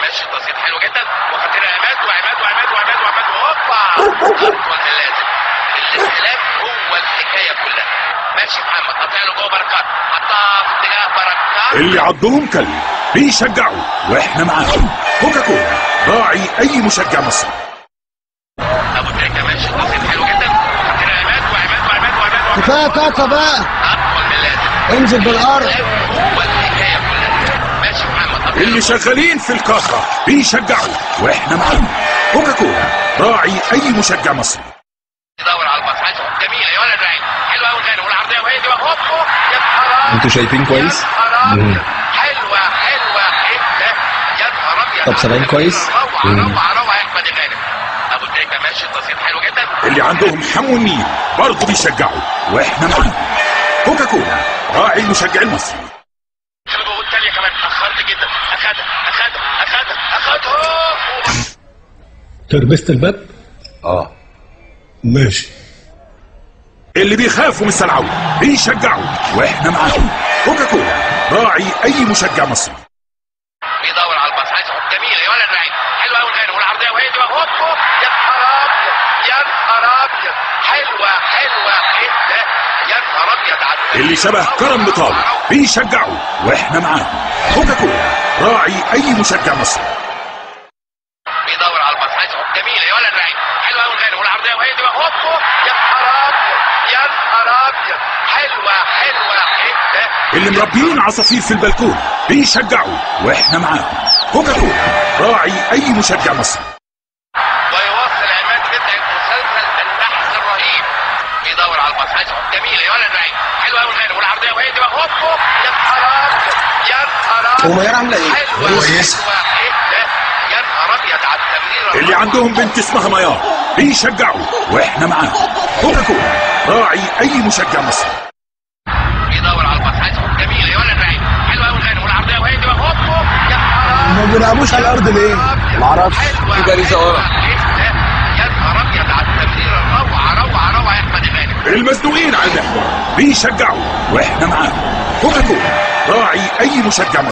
ماشي تصوير حلو جدا وخطيره عماد وعماد وعماد وعماد وعماد وهوبا اطول اللازم. الاستلام هو الحكايه كلها. ماشي محمد قطع له جوه بركات حطها في اتجاه بركات. اللي عضهم كلب بيشجعوا واحنا معاهم. كوكاكولا راعي اي مشجع مصري. ابو تريكه ماشي تصوير حلو جدا وخطيره عماد وعماد وعماد وعماد كفايه كاكا بقى. اطول من اللازم. انزل بالارض. هو الحكايه كلها. ماشي محمد اللي شغالين في الكاكا بيشجعوا واحنا معاهم. كوكاكولا راعي اي مشجع مصري. يدور على الباص عايز جميله يا ولد راعي حلوه قوي غانم والعرضيه وهي دي هوب يا نهار. انتوا شايفين كويس؟ حلوه حلوه حته يا نهار ابيض. طب سامعين كويس؟ روعه يا احمد غانم. ابو تريكه ماشي تصوير حلو جدا. اللي عندهم حمو النيل برضه بيشجعوا واحنا معاهم. كوكاكولا راعي المشجع المصري. خلوا الثانيه كمان اتاخرت جدا. اخدها تربست الباب؟ ماشي. اللي بيخافوا من السلعوي بيشجعوا واحنا معاهم. كوكاكولا راعي اي مشجع مصري. بيدور على الباص عايز جميله يا ولد راعي حلوه قوي غانم والعرضيه وهي دي هوب يا نهار ابيض يا نهار ابيض. حلوه حته يا نهار ابيض على اللي شبه كرم بطاله بيشجعوا واحنا معاهم. كوكاكولا راعي اي مشجع مصري. بيدور على الباص عايز جميله يا ولد راعي حلوه قوي غانم والعرضيه وهي دي هوب يا نهار ابيض يا نهار ابيض. حلوه حته. اللي مربيين عصافير في البلكون بيشجعوا واحنا معاهم. كوكاكولا راعي اي مشجع مصري. ويواصل عماد متعب مسلسل البحث الرهيب. بيدور على الباص عايز جميله يا ولد راعي حلوه قوي غانم والعرضيه وهي دي هوب يا نهار ابيض يا نهار ابيض. وميار عامله ايه؟ كويسه يا نهار ابيض على التمرير. اللي عندهم بنت اسمها ميار بيشجعوا واحنا معاهم. كوكاكولا راعي اي مشجع مصري. بيدور على الباص عايز جميله يا ولد راعي حلوه قوي غانم والعرضيه وهي دي هوب يا نهار ما بيلعبوش على الارض ليه؟ معرفش. في باريزه ورا. يا نهار ابيض على التمرير. روعه يا احمد غانم. المزنوقين على المحور بيشجعوا واحنا معاهم. كوكاكولا راعي اي مشجع مصري.